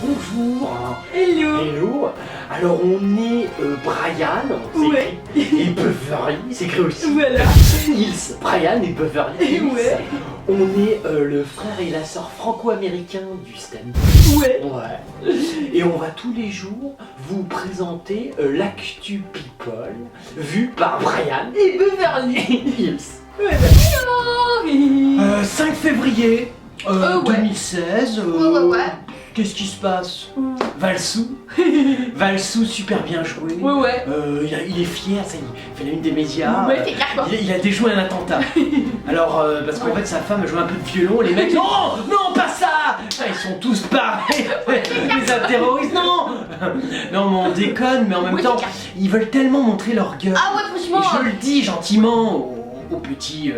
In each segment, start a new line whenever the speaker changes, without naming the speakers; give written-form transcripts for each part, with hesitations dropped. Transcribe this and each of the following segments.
Bonjour.
Hello.
Hello. Alors on est Brian,
Ouais.
et Beverly, c'est écrit aussi.
Voilà.
Hills. Brian et Beverly Hills.
Ouais.
On est le frère et la sœur franco-américains du stand.
Ouais.
Ouais. Et on va tous les jours vous présenter l'actu people vu par Brian
Et Beverly
Hills.
Ouais.
5 février
ouais.
2016.
Ouais.
Qu'est-ce qui se passe? Valsou. Valsou, super bien joué.
Ouais.
Il est fier, ça, il fait la une des médias.
Ouais, c'est clair quoi.
Il a déjoué un attentat. Alors, parce qu'en fait, sa femme joue un peu de violon, les mecs, non, non, pas ça. Ils sont tous pareils. Les terroristes, non. Non, mais on déconne, mais en même temps, ils veulent tellement montrer leur gueule.
Ah ouais, franchement.
Et je le dis gentiment aux petits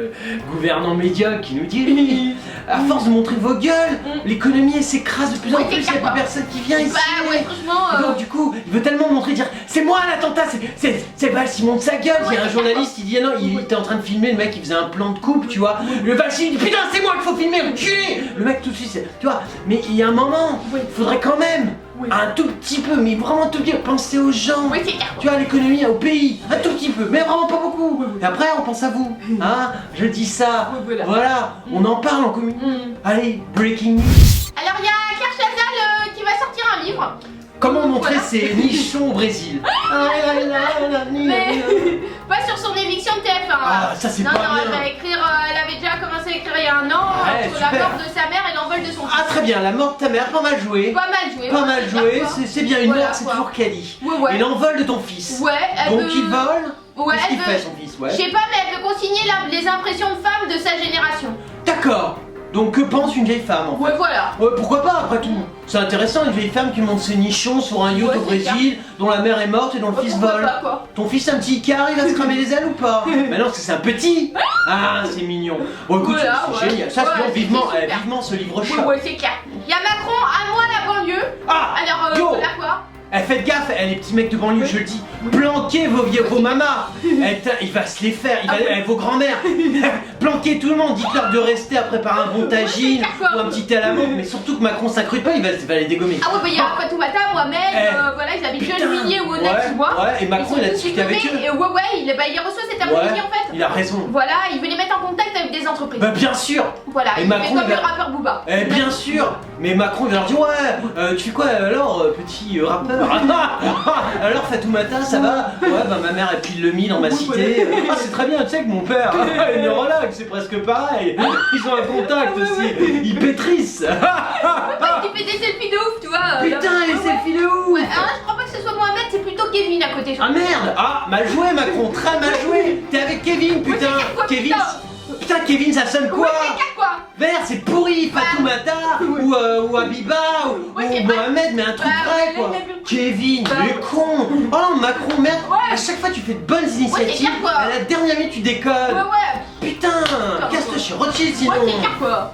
gouvernants médiocres qui nous disent à force de montrer vos gueules, l'économie elle s'écrase de plus en plus, il n'y a plus personne qui vient ici.
Bah ouais, franchement.
Et donc du coup, il veut tellement montrer, dire c'est moi l'attentat, c'est Valls, il monte sa gueule. Il y a un journaliste qui dit ah non, il était en train de filmer, le mec il faisait un plan de coupe, tu vois. Le Valls il dit putain c'est moi qu'il faut filmer, enculé. Le mec tout de suite, tu vois, mais il y a un moment, il faudrait quand même un tout petit peu, mais vraiment un tout petit peu, penser aux gens.
Oui, c'est clair.
Tu vois, l'économie, au pays, un tout petit peu, mais vraiment pas beaucoup. Et après, on pense à vous. Hein, je dis ça. Voilà, on en parle en commune. Allez, breaking news.
Alors, il y a Claire Chazal qui va sortir un livre.
Comment montrer ses nichons au Brésil?
Mais pas sur son éviction de TF1.
Ah, ça c'est pas
non,
bien.
elle avait déjà commencé à écrire il y a un an sur la
super.
mort de sa mère et l'envol de son fils.
Ah très bien, la mort de ta mère, pas mal joué.
Pas mal joué.
Pas mal joué, c'est bien, une
Voilà,
mort c'est
quoi.
toujours quali.
Ouais.
Et l'envol de ton fils.
Ouais, elle
Donc
veut...
il vole.
Ouais,
Qu'est-ce qu'il
elle
fait
veut...
son fils?
Je sais pas, mais elle veut consigner les impressions de femmes de sa génération.
D'accord. Donc que pense une vieille femme en fait?
Ouais, voilà.
Ouais, pourquoi pas après tout? C'est intéressant une vieille femme qui monte ses nichons sur un yacht au Brésil, dont la mère est morte et dont le fils
Pourquoi
vole.
pas, quoi.
Ton fils un petit Icar, il va se cramer les ailes ou pas? Mais non, c'est un petit. Ah, c'est mignon. Bon écoute,
Voilà,
c'est génial. Ça, c'est
c'est
vivement,
super.
vivement ce livre chat.
Ouais, c'est clair. Il y a Macron, à moi la banlieue.
Ah,
Alors,
yo.
voilà quoi.
Faites gaffe, les petits mecs de banlieue, je le dis, planquez vos mamas. Il va se les faire, vos grands-mères. Planquez tout le monde, dites-leur de rester à préparer un bon tagine ou un petit thé à la menthe, mais surtout que Macron s'accrute pas, il va les dégommer.
Ah ouais, bah il y a Fatoumata, Mohamed, voilà, ils habitent Gennevilliers ou Honnête, tu vois.
Ouais, et Macron il a discuté avec eux.
Et il reçoit cet après-midi en fait.
Il a raison.
Voilà, il veut les mettre en contact avec des entreprises.
Bah bien sûr.
Voilà,
et
il
Macron,
fait comme le rappeur Booba.
Bien sûr. Mais Macron il va leur dire ouais, tu fais quoi alors petit rappeur? Alors Fatoumata ça va? Ouais bah ma mère elle pile le mille dans ma cité. Ah c'est très bien, tu sais que mon père, il est relax, c'est presque pareil. Ils ont un contact aussi, ils pétrissent.
Il fait des selfies de ouf, tu vois.
Putain les selfies de ouf.
Ouais, alors là je crois pas que ce soit Mohamed, c'est plutôt Kevin à côté.
Ah merde. Ah mal joué Macron, très mal joué. T'es avec Kevin putain. Kevin. Putain Kevin ça sonne quoi?
Quoi?
Vert c'est pourri, Fatoumata ou Habiba ou Mohamed, mais un truc vrai quoi. Kevin, il est con. Oh non Macron merde, à chaque fois tu fais de bonnes initiatives, à la dernière minute tu déconnes. Putain, casse-toi chez Rothschild sinon.
Ouais c'est clair quoi.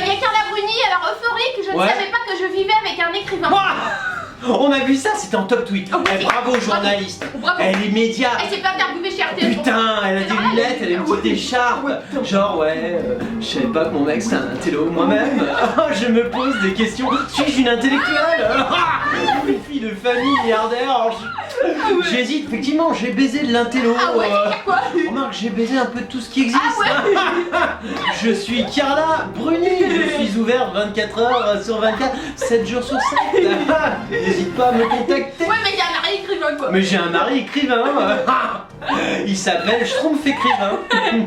Il y a Carla Bruni, alors euphorique, je ne savais pas que je vivais avec un écrivain.
On a vu ça, c'était en top tweet. Bravo journaliste. Elle est média.
Elle s'est fait interviewer chez RTL.
Putain, elle a des lunettes, elle a une petite écharpe. Genre je savais pas que mon mec c'était un intello moi-même. Je me pose des questions. Suis-je une intellectuelle? Une fille de famille milliardaire. J'hésite, effectivement, j'ai baisé de l'intello. Remarque, j'ai baisé un peu de tout ce qui existe. Je suis Carla Bruni. Je suis ouverte 24 heures sur 24, 7 jours sur 7. N'hésite pas à me contacter.
Ouais, mais j'ai un mari écrivain quoi.
Mais j'ai un mari écrivain. Il s'appelle Schtroumpf écrivain.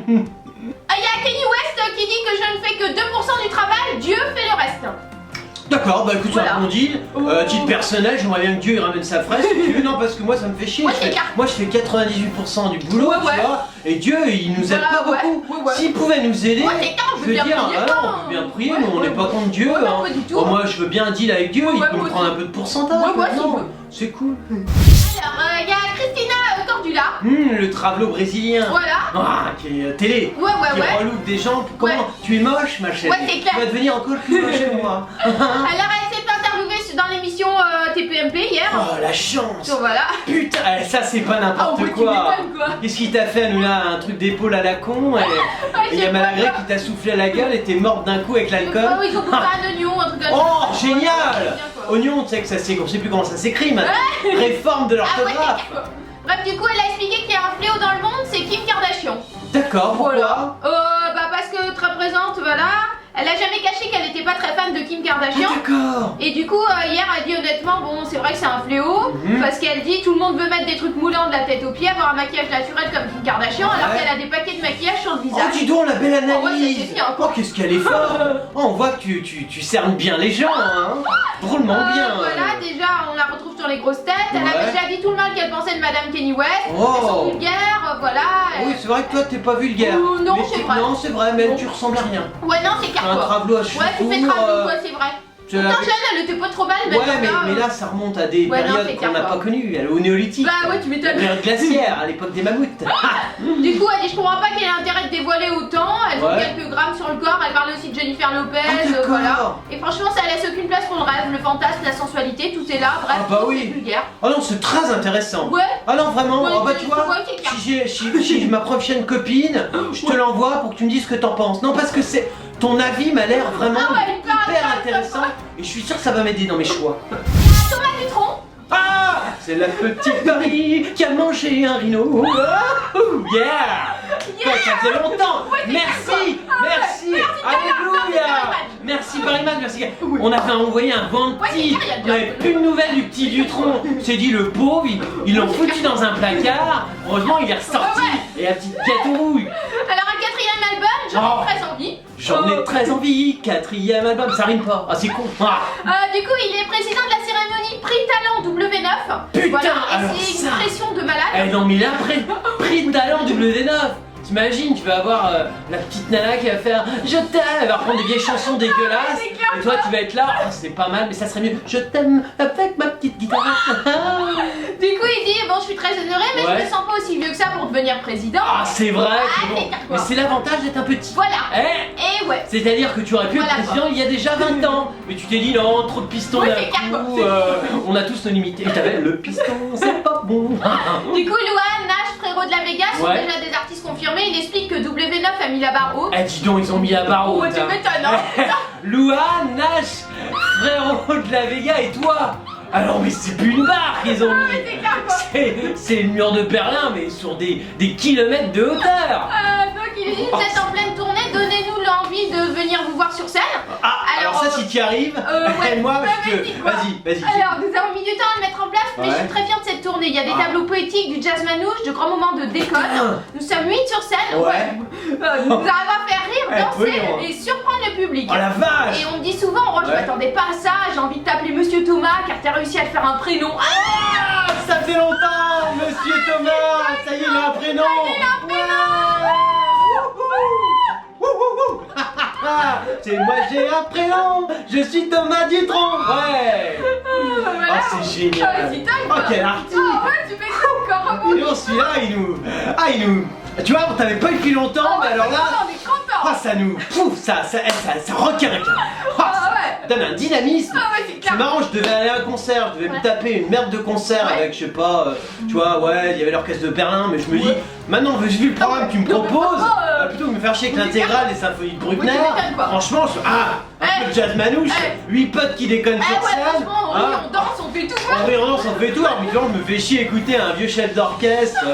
Il y a Kanye West qui dit que je ne fais que 2% du travail, Dieu fait le reste.
D'accord, bah écoute, c'est un bon deal. Titre personnel, j'aimerais bien que Dieu il ramène sa fraise si tu veux. Non, parce que moi ça me fait chier. Moi je fais 98% du boulot, tu vois. Et Dieu il nous aide pas beaucoup. S'il pouvait nous aider, je veux dire, on peut bien prier, mais on n'est pas contre Dieu. Moi je veux bien un deal avec Dieu, il peut me prendre un peu de pourcentage. C'est cool.
Alors, il y a Christina Cordula.
Le travelot brésilien.
Voilà.
Qui est télé. Qui relook des gens. Comment? Tu es moche, ma chérie.
C'est clair.
Tu vas devenir encore plus moche que moi.
Alors, elle s'est interviewée dans l'émission TPMP hier.
Oh la chance.
Donc voilà.
Putain, ça c'est pas
Oh,
n'importe
mais tu
quoi.
m'étonnes, quoi.
Qu'est-ce qui t'a fait, nous là, un truc d'épaule à la con et il y a
j'ai
Malagré
pas-
qui t'a soufflé à la gueule et t'es morte d'un coup avec l'alcool.
Ah oui, ils ont coupé un oignon, un truc comme ça.
Oh,
Ouais,
génial.
c'est bien, quoi.
Oignon, tu sais que ça c'est, on sait plus comment ça s'écrit maintenant. Réforme de
Ah ouais,
l'orthographe.
c'est clair. Bref, du coup, elle a expliqué qu'il y a un fléau dans le monde, c'est Kim Kardashian.
D'accord, pourquoi?
Voilà. Bah parce que très présente, voilà. Elle a jamais caché qu'elle n'était pas très fan de Kim Kardashian.
Ah, d'accord.
Et du coup, hier, elle dit honnêtement, bon, c'est vrai que c'est un fléau,
Mhm.
parce qu'elle dit tout le monde veut mettre des trucs moulants de la tête aux pieds, avoir un maquillage naturel comme Kim Kardashian, alors
Ouais.
qu'elle a des paquets de maquillage sur le
Oh,
visage.
dis donc, la belle
Oh, ouais,
analyse.
c'est bien,
Oh,
quoi.
qu'est-ce qu'elle est forte. Oh, on voit que tu cernes bien les gens, hein. Drôlement bien.
Voilà, déjà, on la retrouve sur les grosses têtes. Elle
Ouais.
avait déjà dit tout le mal qu'elle pensait de Madame Kanye West.
Oh.
Elles sont vulgaires, voilà.
Oui, c'est vrai que toi t'es pas vulgaire.
Non,
Mais
c'est vrai.
Non, c'est vrai, mais
Non.
tu ressembles à rien.
Ouais, non, c'est
T'as un
car toi.
travelot à cheveux
Ouais, tu fais
courts,
travelot, ouais, c'est vrai.
tu as-
Pourtant, jeune, elle était pas trop mal,
Ouais, mais là ça remonte à des
Ouais, non,
périodes
c'est
qu'on
clair,
n'a
quoi.
pas connues, au néolithique.
Bah ouais, tu m'étonnes.
Période glaciaire, à l'époque des mammouths.
Du coup, elle dit je comprends pas quel est l'intérêt de dévoiler autant. Elle ont
Ouais.
quelques grammes sur le corps. Elle parlait aussi de Jennifer Lopez,
Ah, d'accord.
voilà. Et franchement, ça laisse aucune place pour le rêve, le fantasme, la sensualité, tout est là. Bref,
Ah bah
tout
oui.
est vulgaire.
Oh non, c'est très intéressant.
Ouais.
Ah non, vraiment,
Ouais,
oh bah
c'est-
tu vois,
ouais, c'est clair.
si ma prochaine copine, je te l'envoie pour que tu me dises ce que t'en penses. Non, parce que c'est ton avis m'a l'air vraiment
Ah ouais, hyper
intéressant et je suis sûr que ça va m'aider dans mes choix.
Thomas Dutronc.
Ah, c'est la petite Paris qui a mangé un rhino. Oh, yeah. Ouais, ça faisait longtemps. Merci, merci, alléluia. Merci Paris-Man, merci. On avait envoyé un bon
Ouais,
petit.
c'est clair, il
On
y a
avait plus de nouvelles du petit Dutronc. On s'est dit le pauvre, ils l'ont foutu dans un placard. Heureusement, il est ressorti. Et la petite gâteaurouille.
Alors, un quatrième album, j'en
Oh.
ai très envie.
J'en ai très envie. Quatrième album, ça rime pas. Ah, c'est con. Ah.
Du coup, il est président de la cérémonie Prix Talent W9.
Putain,
voilà,
alors
et c'est
ça.
une pression de malade.
Eh non mais là, prix de talent W9. T'imagines, tu vas avoir la petite nana qui va faire je t'aime, elle va reprendre des vieilles chansons dégueulasses.
c'est clair.
Et toi tu vas être là, oh, c'est pas mal, mais ça serait mieux. Je t'aime avec ma petite guitare.
Du coup, il dit bon, je suis très honoré, mais
Ouais.
je me sens pas aussi vieux que ça pour devenir président.
Ah c'est vrai,
Ah,
c'est bon.
c'est clair, quoi.
Mais c'est l'avantage d'être un petit.
Voilà.
Eh,
Et ouais.
c'est-à-dire que tu aurais pu
Voilà,
être président il y a déjà 20 ans. Mais tu t'es dit non, trop de pistons
Oui,
d'un
c'est clair, quoi,
coup,
c'est-
on a tous nos limités. Et t'avais le piston, c'est pas bon.
Du coup, Luan, Nash, Frérot de la Vega sont
Ouais.
déjà des artistes confirmés. Il explique que W9 a mis la barre haute.
Eh dis donc, ils ont mis la barre haute.
Ouais, tu
hein.
m'étonnes, hein.
Louane, Nash, frérot de la Vega et toi. Alors mais c'est plus une barre qu'ils ont mis.
C'est clair, quoi.
C'est le mur de Berlin mais sur des kilomètres de hauteur.
Donc, il dit vous êtes en pleine tournée, donnez-nous l'envie de venir vous voir sur scène.
Ah, alors ça si tu y arrives,
ouais.
moi
Ouais,
je te...
vas-y, quoi.
Vas-y.
Alors, nous avons mis du temps à le mettre en place, mais
Ouais.
je suis très fière de cette tournée. Il y a des
Ah.
tableaux poétiques, du jazz manouche, de grands moments de déconne.
Putain.
Nous sommes 8 sur scène.
Ouais.
Nous arrivons à faire rire,
Eh,
danser
voyons.
et surprendre le public.
Oh la vache.
Et on me dit souvent, oh, je
Ouais.
m'attendais pas à ça, j'ai envie de t'appeler Monsieur Thomas car t'as réussi à te faire un prénom.
Ah, ça fait longtemps, Monsieur Thomas. Ça y est, il a un prénom. C'est moi j'ai un prénom, je suis Thomas Dutronc. Ouais.
Voilà.
Ah c'est génial.
Ah, c'est dingue,
Oh
quoi.
quel artiste.
Ah ouais, tu m'écoutes encore.
Et non, celui-là, il nous... Tu vois, on t'avait pas eu depuis longtemps, mais alors là...
on est content.
Ah, ça nous... Pouf, ça requinque. Ah,
Ah
ça donne un dynamisme.
Ah ouais, c'est
C'est
clair.
marrant, je devais aller à un concert, je devais me
Ouais.
taper une merde de concert
Ouais.
avec, je sais pas, tu vois, ouais, il y avait l'orchestre de Berlin, mais je me dis,
Ouais.
maintenant, vu le programme que tu me
Non, mais
proposes,
franchement,
plutôt que me faire chier avec
c'est
l'intégrale des symphonies de Bruckner,
Oui, tu m'étonnes, quoi.
franchement, un peu de jazz manouche,
Eh.
8 potes qui déconnent
Eh
sur
ouais,
scène,
franchement, oui,
hein.
on danse, on fait tout.
En vrai, on s'en fait tout, habituellement, je me fais chier écouter un vieux chef d'orchestre.
Ouais,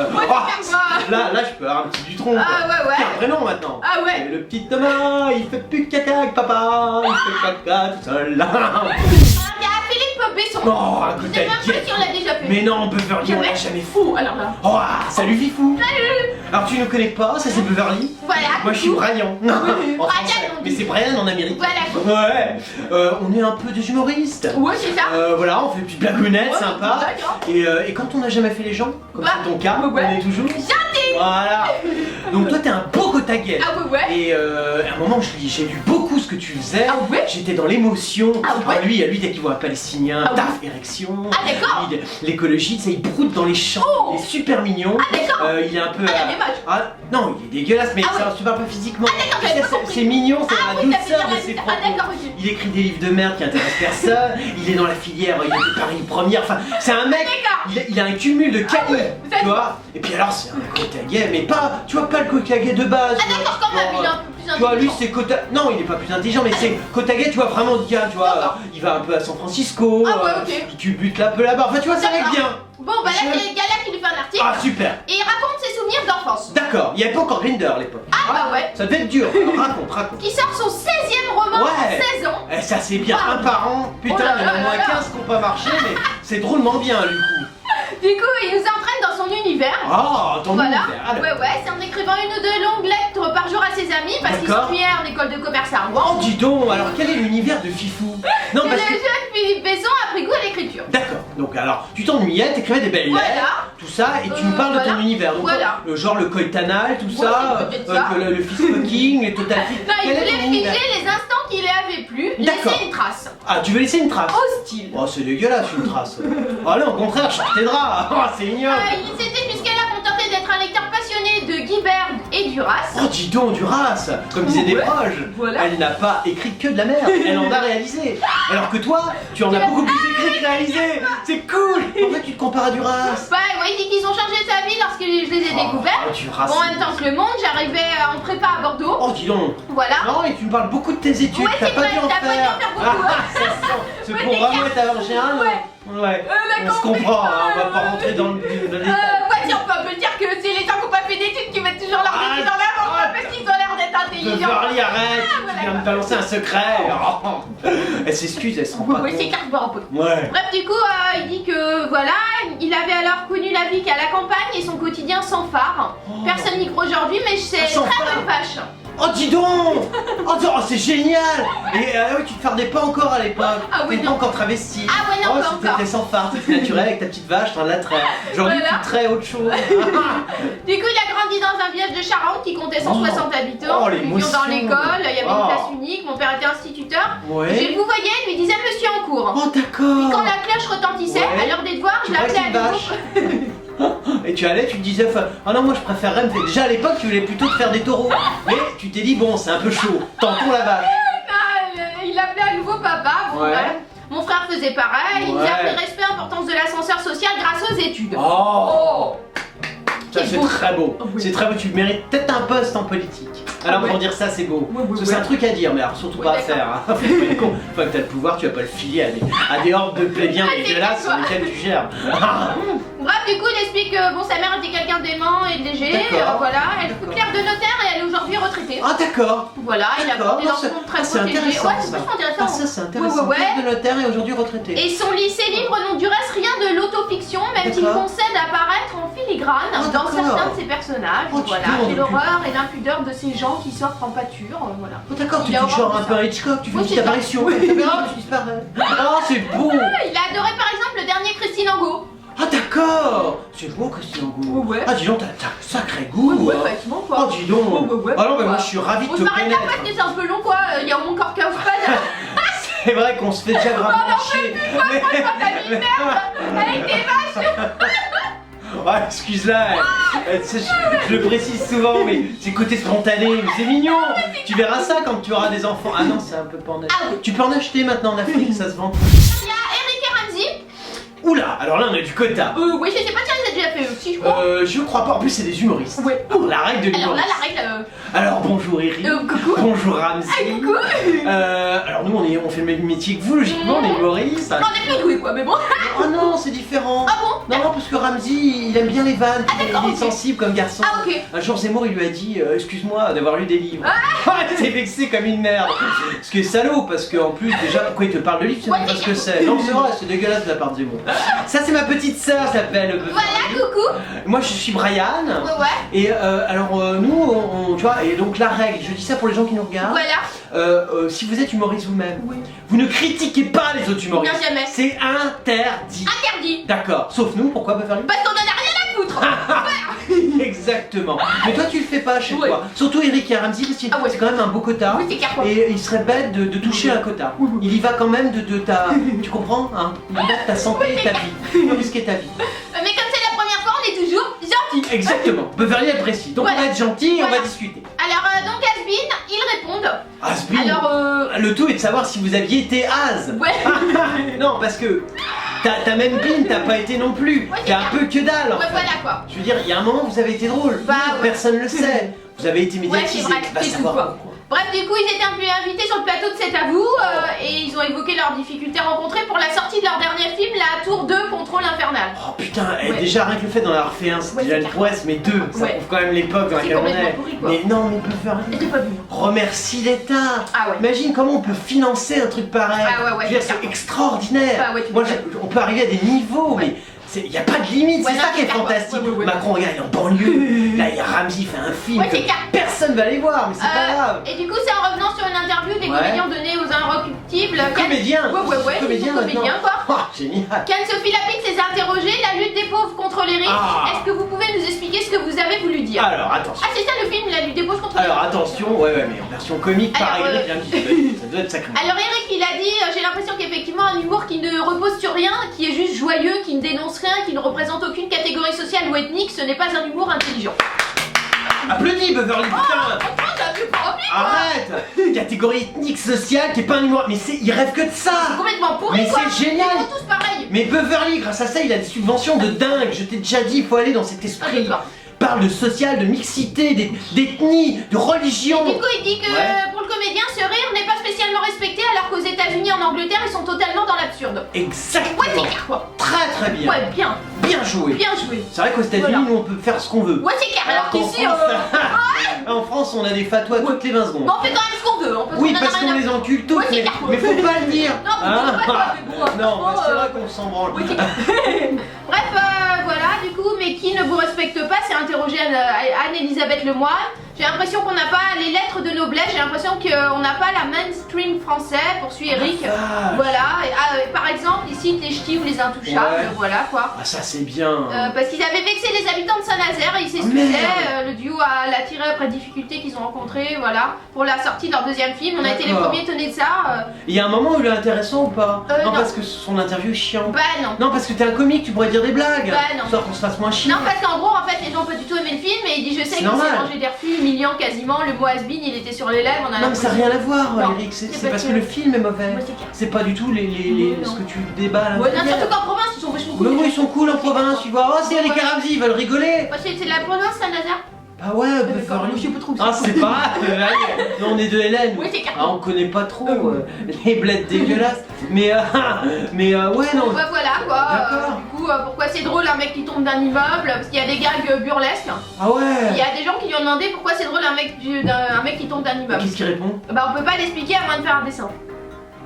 c'est clair, quoi.
Là, je peux avoir un petit Dutronc.
Ah
quoi.
ouais, ouais.
C'est un prénom maintenant.
Ah ouais.
Et le petit Thomas, il fait plus caca avec papa, il fait caca tout seul.
Il y a Philippe Besson.
Oh,
Je
écoute,
sais même pas
t'inquiète.
si on l'a déjà fait.
Mais non, Beverly, on l'a
Jamais.
jamais fait.
Fou, alors là.
Oh, salut Fifou. Alors tu ne connais pas, ça c'est Beverly.
Voilà.
Moi je suis Brian. En
Brian,
français.
on
Mais
dit.
c'est Brian en Amérique.
Voilà.
Ouais. On est un peu des humoristes.
Ouais, c'est ça.
Voilà, on fait des petites blagounettes
Ouais,
sympas.
d'accord.
Et quand on n'a jamais fait les gens, comme
Bah,
c'est ton cas,
ouais.
on est toujours
Gentil.
Voilà. Donc toi t'es un beau Kotagel.
Ah ouais, ouais.
Et à un moment j'ai vu beaucoup ce que tu faisais.
Ah ouais.
J'étais dans l'émotion.
Ah ouais.
Lui dès qu'il voit un Palestinien,
Ah ouais.
taf, érection.
Ah d'accord.
L'écologie, il broute dans les champs.
Oh.
Il est super mignon.
Ah d'accord.
Il est un peu.
Ah, il est moche.
Ah, non, il est dégueulasse, mais
Ah
ça
ouais.
je te parle pas physiquement.
Ah d'accord, j'avais pas compris.
C'est mignon, c'est
Ah
la
oui, t'as fait
douceur
bien
de ses
la
propos.
Ah d'accord, ok.
Il écrit des livres de merde qui intéressent personne. Il est dans la filière, il est de Paris première. Enfin, c'est un mec.
D'accord.
Il a un cumul de qualité,
ça
tu vois. Et puis alors c'est un Kotagel, mais pas, tu vois, pas le Kotagel de base.
Ah d'accord, quand même, il est un peu plus
Tu vois, lui
intelligent.
c'est Kotagel. Non, il est pas plus intelligent, mais c'est Kotagel, tu vois, vraiment de gars, tu vois.
D'accord.
Il va un peu à San Francisco.
Ah ouais, ok.
Il culbute un peu là-bas. Enfin, tu vois, ça va
D'accord.
bien.
Bon, bah là, c'est le gars là qui lui fait un article.
Ah, super.
Et il raconte ses souvenirs d'enfance.
D'accord, il n'y avait pas encore Grindr à l'époque.
Ah bah ouais.
Ça devait être dur. Alors, raconte.
Qui sort son 16e roman
Ouais.
en 16 ans.
Eh, ça c'est bien,
Ah.
un par an. Putain,
Oh là
il y en a
là
au moins
là là.
15 qui n'ont pas marché, mais c'est drôlement bien du coup.
Du coup, il nous entraîne dans son univers.
Ah, ton
Voilà.
univers. Alors.
Ouais, ouais, c'est en écrivant une ou deux longues lettres par jour à ses amis parce qu'il
D'accord.
s'ennuyait en école de commerce à
Oh,
Rouen.
dis donc, alors quel est l'univers de Fifou? Non,
Et le
parce que.
jeune Philippe Besson a pris goût à l'écriture.
D'accord, donc alors, tu t'ennuyais, t'écrivais des belles
Voilà.
lettres, tout ça, et tu nous parles de ton
voilà.
univers. Donc,
Voilà.
le genre le coitanal, tout
Ouais,
ça,
c'est peut-être ça.
le fist fucking, les total fit.
Non, il
Quel est
voulait
ton univers?
figer les instants qui lui avaient plu,
D'accord.
laisser une trace.
Ah, tu veux laisser une trace?
Hostile.
Oh, c'est dégueulasse une trace. Oh non, au contraire, je tes draps. Oh, c'est ignoble.
Il s'était jusqu'à là contenté d'être un lecteur passionné de Guy Berd et Duras.
Oh, dis donc, Duras, comme disaient des
Ouais.
proches,
Voilà.
elle n'a pas écrit que de la merde, elle en a réalisé. Alors que toi, tu en as beaucoup plus écrit que réalisé. C'est cool. Pourquoi tu te compares à Duras?
Bah, ouais, il dit qu'ils ont changé sa vie lorsque je les ai découverts.
Oh, Duras.
Bon, en même temps que le monde, j'arrivais en prépa à Bordeaux.
Oh, dis donc.
Voilà.
Non, et tu me parles beaucoup de tes études,
Ouais,
t'as
c'est
pas
vrai,
dû en
t'as pas dû en faire beaucoup,
Ah, ça sent. C'est
Ouais,
pour
t'es
vraiment être en général.
Ouais.
Ouais. On
D'accord.
se comprend, hein, on va pas rentrer dans le détail.
Ouais, si on peut dire que c'est les gens qui n'ont pas fait d'études qui mettent toujours leurs études en avant
ah,
parce qu'ils ont l'air d'être intelligents.
Beverly, arrête,
voilà.
tu viens de balancer un secret. Oh. Elle s'excuse, elle se rend pas
Oui, c'est
compte.
carrément un peu.
Ouais.
Bref, du coup, il dit que voilà, il avait alors connu la vie qu'à la campagne et son quotidien sans phare.
Oh.
Personne n'y croit aujourd'hui, mais c'est
Ah, sans
très
phare.
bonne vache.
Oh, dis donc. Oh, c'est génial. Et oui, tu te fardais pas encore à l'époque.
Ah oui,
T'étais pas
non.
encore travesti.
Ah ouais, non,
oh,
pas encore.
T'étais sans phare, t'étais naturel avec ta petite vache, t'en as trait. Aujourd'hui,
Voilà.
tu traites autre chose.
Du coup, il a grandi dans un village de Charente qui comptait 160 habitants.
Oh,
Nous étions
l'émotion.
dans l'école, il y avait
Oh.
une classe unique, mon père était instituteur. Je
Ouais.
vous voyais, il lui disait monsieur en cours.
Oh,
Puis
d'accord.
quand la cloche retentissait,
Ouais.
à l'heure des devoirs, je
Tu crois que
l'appelais
c'est
à
une
nouveau.
vache. Et tu allais, tu te disais, oh non, moi je préférerais me faire. Déjà à l'époque, tu voulais plutôt te faire des taureaux. Mais tu t'es dit, bon, c'est un peu chaud. Tentons la vache.
Il l'appelait à nouveau papa. Bon,
Ouais.
bah, mon frère faisait pareil. Il nous a
Ouais.
appris respect, importance de l'ascenseur social grâce aux études.
Oh, ça
C'est
c'est
beau.
très beau.
Oui.
C'est très beau. Tu mérites peut-être un poste en politique. Alors
ouais.
pour dire ça, c'est beau.
Ouais, ouais,
Parce que c'est un truc à dire, mais alors surtout
Ouais,
pas à
d'accord.
faire. Hein. Faut pas être con. Une fois que t'as le pouvoir, tu vas pas le filer à des hordes de plébéiens
Ah, c'est
dégueulasses sur
quoi.
lesquels tu gères.
Bref, du coup, il explique que bon, sa mère était quelqu'un d'aimant et de léger.
D'accord.
Voilà, elle est
D'accord.
clerc de notaire et elle est aujourd'hui retraitée.
Ah d'accord.
Voilà, il a
D'accord.
grandi
Non,
dans
c'est-
un monde très
c'est
protégé.
intéressant,
Ouais, c'est
ça.
vachement intéressant.
Ah ça c'est intéressant.
Ouais, ouais, ouais.
Clerc de notaire et aujourd'hui retraité.
Et son lycée libre n'ont du reste rien de l'autofiction, même s'il
D'accord.
concède apparaître en filigrane
Ah,
dans
d'accord.
certains de ses personnages.
Oh, tu
Voilà,
tournes
j'ai
depuis.
l'horreur et l'impudeur de ces gens qui s'offrent en pâture. Voilà.
Oh d'accord, tu
Il a
fais
horreur
genre
de
un
ça.
peu un Hitchcock, tu fais
Oui,
une petite
c'est ça.
apparition comme caméra, tu disparais. Oh c'est beau.
Il a adoré par exemple le dernier Christine Angot.
Ah d'accord. C'est beau Christian Angot.
Ouais.
Ah dis donc, t'as un sacré goût.
Ouais,
hein.
effectivement quoi.
Oh dis donc.
Ouais,
Ah non mais moi
quoi.
je suis ravi de
On
te
se m'arrête là
connaître.
parce que c'est un peu long quoi. Il y a mon corps qui a
C'est vrai qu'on se fait déjà grave chier.
t'as mis merde avec des vaches.
Ah, excuse-la, tu sais, je le précise souvent, mais c'est côté spontané, mais c'est mignon. Tu verras ça quand tu auras des enfants. Ah non, c'est un peu pas en acheter.
Ah oui.
Tu peux en acheter maintenant en Afrique, ça se vend.
Il y a Eric et Ramsey.
Oula, alors là on a du quota.
Oui, je sais pas si elle les a déjà fait aussi, je crois.
Je crois pas, en plus c'est des humoristes.
Ouais.
Alors la règle de
Alors là,
l'humoriste.
la règle.
Alors bonjour Eric.
Coucou.
Bonjour Ramsey.
Ah, coucou.
Alors nous on fait le même métier que vous, logiquement, les humoristes.
On est plus doués quoi, mais bon.
Oh non, c'est différent.
Ah bon?
Non, non, parce que Ramsey, il aime bien les vannes,
Ah, d'accord,
il est
ok.
sensible comme garçon.
Ah, ok.
Un jour, Zemmour, il lui a dit excuse-moi d'avoir lu des livres. Ah, il s'est vexé comme une merde. Ce qui est salaud, parce qu'en plus, déjà, pourquoi il te parle de livres, tu sais
Ouais,
même pas
c'est
ce que c'est. Non, c'est vrai, c'est dégueulasse de la part de Zemmour. Ça, c'est ma petite sœur, elle s'appelle.
Voilà, coucou.
Moi, je suis Brian.
Ouais, ouais.
Et alors, nous, tu vois, et donc la règle, je dis ça pour les gens qui nous regardent.
Voilà.
Si vous êtes humoriste vous-même,
Oui.
vous ne critiquez pas les autres humoristes.
Non, jamais.
C'est interdit.
Interdit.
D'accord, sauf nous, pourquoi pas faire lui?
Parce qu'on en a rien à foutre.
Exactement. Mais toi tu le fais pas chez
Ouais.
toi. Surtout Eric et Ramsey parce que
Ah ouais.
c'est quand même un beau quota.
Oui, c'est clair quoi.
Et il serait bête de toucher un quota. Il y va quand même de ta... Tu comprends hein? Il y va de ta santé et ta vie. Il risquer ta vie.
Mais comme c'est la première fois, on est toujours gentil.
Exactement. Beverly apprécie. Donc
Voilà.
on va être gentil et on
Voilà.
va discuter.
Alors donc Asbin, ils répondent.
Asbin.
Alors
Le tout est de savoir si vous aviez été Az.
ouais.
Non parce que t'as même Bin, t'as pas été non plus.
Ouais, c'est
T'es un
clair.
peu que dalle. en
Ouais
fait.
voilà quoi.
Je veux dire, il y a un moment vous avez été drôle.
Bah, ouais.
Personne le sait. Vous avez été médiatisé.
Ouais, c'est vrai,
Va
c'est tout,
savoir
quoi.
pourquoi.
Bref, du coup, ils étaient un peu invités sur le plateau de C'est à vous et ils ont évoqué leurs difficultés rencontrées pour la sortie de leur dernier film, La Tour 2, Contrôle Infernal.
Oh putain,
Ouais.
déjà rien que le fait d'en avoir fait un, c'est
Ouais,
déjà
c'est
une
clair.
prouesse, mais deux, ça
Ouais.
prouve quand même l'époque dans
C'est
laquelle on
complètement
est.
pourri, quoi.
Mais non, mais Beverly,
Et t'es pas vu.
remercie l'État.
Ah ouais.
Imagine comment on peut financer un truc pareil.
Ah ouais, ouais,
Je veux dire,
c'est
c'est extraordinaire.
Bah ouais, tu
Moi,
m'étonnes.
on peut arriver à des niveaux,
Ouais.
mais il n'y a pas de limite,
Ouais,
c'est
non,
ça qui est
c'est clair, ouais.
fantastique.
Ouais, ouais, ouais.
Macron, regarde, il est en banlieue. Là, il y a Ramsey, il fait un film.
Ouais,
que
c'est clair.
personne va aller voir, mais c'est pas grave.
Et du coup, c'est en revenant sur une interview des
Ouais.
comédiens donnés aux Inrecuptibles.
Comédien.
Ouais,
Comédien
ils sont comédiens quoi.
Oh, génial.
Qu'Anne-Sophie Lapix les a interrogés, la lutte des pauvres contre les riches.
Ah.
Est-ce que vous pouvez nous expliquer ce que vous avez voulu dire?
Alors, attention.
Ah, c'est ça le film, la lutte des pauvres contre les riches.
Alors, attention, ouais, mais en version comique par
Alors,
Eric, hein, ça doit être sacré.
Alors Eric il a dit j'ai l'impression qu'effectivement un humour qui ne repose sur rien, qui est juste joyeux, qui ne dénonce rien, qui ne représente aucune catégorie sociale ou ethnique, ce n'est pas un humour intelligent.
Applaudis, Beverly, putain.
Franchement t'as vu promis quoi.
Arrête. Catégorie ethnique, sociale, qui est pas un humour. Mais il rêve que de ça.
Complètement pourri
Mais
quoi.
c'est génial.
Ils sont tous pareils.
Mais Beverly, grâce à ça, il a des subventions de dingue. Je t'ai déjà dit, il faut aller dans cet
Ah,
esprit.
d'accord.
Parle de social, de mixité, d'ethnie, de religion.
Du coup il dit que
Ouais.
pour le comédien ce rire n'est pas spécialement respecté alors qu'aux États-Unis en Angleterre ils sont totalement dans l'absurde.
Exactement.
Ouais c'est clair quoi.
Très très bien.
Ouais bien,
Bien joué.
bien joué.
C'est vrai qu'aux États-Unis,
Voilà.
nous, on peut faire ce qu'on veut.
Ouais c'est clair alors
qu'en
qu'ici
France, en France, on a des fatwas toutes les 20 secondes.
bon, on fait quand même ce qu'on veut. On peut
Oui,
on en a
parce
rien
qu'on
à
les encule tous,
Ouais, c'est
mais,
clair.
mais faut pas le dire.
Non, faut pas, mais bon,
Non,
franchement,
bah, c'est vrai qu'on s'en branle.
Oui, bref, voilà, du coup, mais qui ne vous respecte pas, c'est interrogé Anne-Elisabeth Lemoine. J'ai l'impression qu'on n'a pas les lettres de noblesse, j'ai l'impression qu'on n'a pas la mainstream français, poursuit Eric.
Ah,
Voilà, et, par exemple, il cite les ch'tis ou les intouchables,
Ouais.
voilà quoi.
Ah, ça c'est bien.
Parce qu'ils avaient vexé les habitants de Saint-Nazaire et ils s'excusaient.
merde.
Le duo a l'a tiré après difficultés qu'ils ont rencontrées, voilà, pour la sortie de leur deuxième film. On a été les
D'accord.
premiers tenus de ça.
Il y a un moment où il est intéressant ou pas?
Non.
parce que son interview est chiant.
Bah non.
Non, parce que t'es un comique, tu pourrais dire des blagues.
Bah, non.
Histoire qu'on se fasse moins chier.
Non, parce qu'en gros, en fait, les gens ont pas du tout aimé le film et il dit je sais
C'est
qu'il s'est
normal.
mangé des refus humiliants quasiment. Le mot has-been, il était sur les lèvres. On a
Non, mais ça n'a rien à voir,
Non,
Eric. C'est
c'est
parce
parce
que
que-
le film est mauvais.
Ouais, c'est clair.
C'est pas du tout
Non.
ce que tu débats à
Ouais, non,
l'intérieur.
surtout qu'en province, ils sont vachement cool.
Mais
les
oui,
gens.
ils sont cool en province, tu vois. Oh, c'est Eric
Ouais.
et Ramsey, ils veulent rigoler.
Ouais, c'est la province Saint-Nazaire.
Bah ouais,
D'accord,
Beverly.
je sais pas trop où
Ah,
c'est.
c'est pas grave. Non, on est de Hélène.
Oui, c'est clair.
Ah, on connaît pas trop les bleds dégueulasses. Mais ouais, non.
Ouais, voilà quoi.
D'accord.
Du coup, pourquoi c'est drôle un mec qui tombe d'un immeuble? Parce qu'il y a des gags burlesques.
Ah ouais.
Il y a des gens qui lui ont demandé pourquoi c'est drôle un mec qui tombe d'un immeuble.
Qu'est-ce qu'il répond?
Bah, on peut pas l'expliquer à moins de faire un dessin.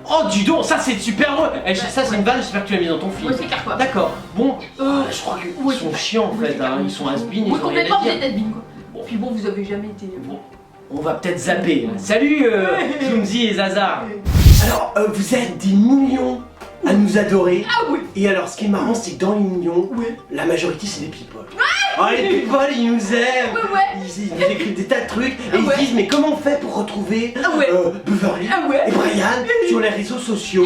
Oh, dis donc, ça c'est super drôle. Eh, ça, c'est
ouais.
une vanne, j'espère que tu l'as mis dans ton film.
Ouais, c'est clair quoi.
D'accord. Bon,
Euh,
je crois qu'ils
ouais,
sont chiants en
Ouais,
fait.
c'est clair.
Hein. Ils sont has-been, ils
Oui,
ont rien
complètement,
à
vous
dire.
êtes has-been quoi.
Bon.
Puis bon, vous avez jamais été.
Bon, on va peut-être zapper. Salut Zoomzy et Zaza. Alors, vous êtes des millions à nous adorer.
Ah oui.
Et alors, ce qui est marrant, c'est que dans les millions,
Ouais.
la majorité, c'est des people. Oh, les people, ils nous aiment.
Ouais.
Ils nous écrivent des tas de trucs et ils
Ouais.
se disent, mais comment on fait pour retrouver
Ah ouais.
Beverly
Ah ouais.
et Brian sur les réseaux sociaux?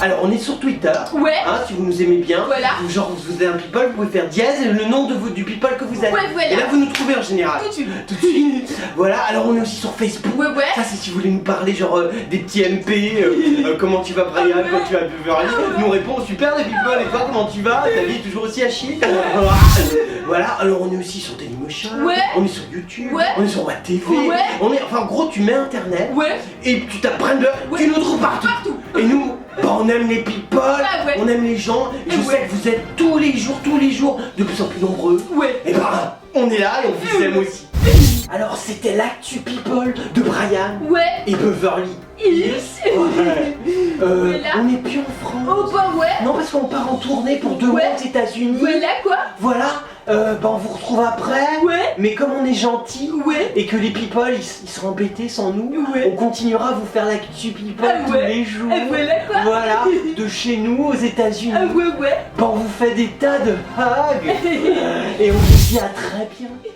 Alors, on est sur Twitter.
Ouais.
Hein, si vous nous aimez bien,
Voilà.
genre vous êtes un people, vous pouvez faire dièse et le nom du people que vous êtes.
Ouais, voilà.
Et là, vous nous trouvez en général.
Tout de suite.
Tout de suite. Voilà, alors on est aussi sur Facebook.
Ouais, ouais.
Ça, c'est si vous voulez nous parler, genre des petits MP. Comment tu vas, Brian?
Ah ouais.
Quand tu vas, Beverly?
Ah ouais.
Nous on répond super, les people. Et toi, comment tu vas? Ta vie est toujours aussi à chier? Voilà, alors on est aussi sur Dailymotion.
Ouais.
On est sur YouTube.
Ouais.
On est sur WebTV.
Ouais.
On est, enfin, en gros, tu mets internet.
Ouais.
Et tu tapes Brandon,
Ouais.
tu nous trouves partout.
Partout.
Et nous, bah, on aime les people,
Ah ouais.
on aime les gens. Et je
Ouais.
sais que vous êtes tous les jours, de plus en plus nombreux.
Ouais.
Et bah, on est là et on vous aime aussi. Alors c'était l'actu people de Brian
Ouais.
et Beverly.
Yes.
Ouais.
Voilà.
On n'est plus en France.
Oh bah ouais.
Non, parce qu'on part en tournée pour 2 mois
Ouais.
aux États-Unis.
Voilà quoi.
Voilà. On vous retrouve après.
Ouais.
Mais comme on est gentil
Ouais.
et que les people ils seront embêtés sans nous,
Ouais.
on continuera à vous faire l'actu people
Ah
tous
ouais.
les jours.
Voilà quoi.
Voilà, de chez nous aux États-Unis.
Ah ouais ouais.
On vous fait des tas de hugs et on vous dit à très bientôt.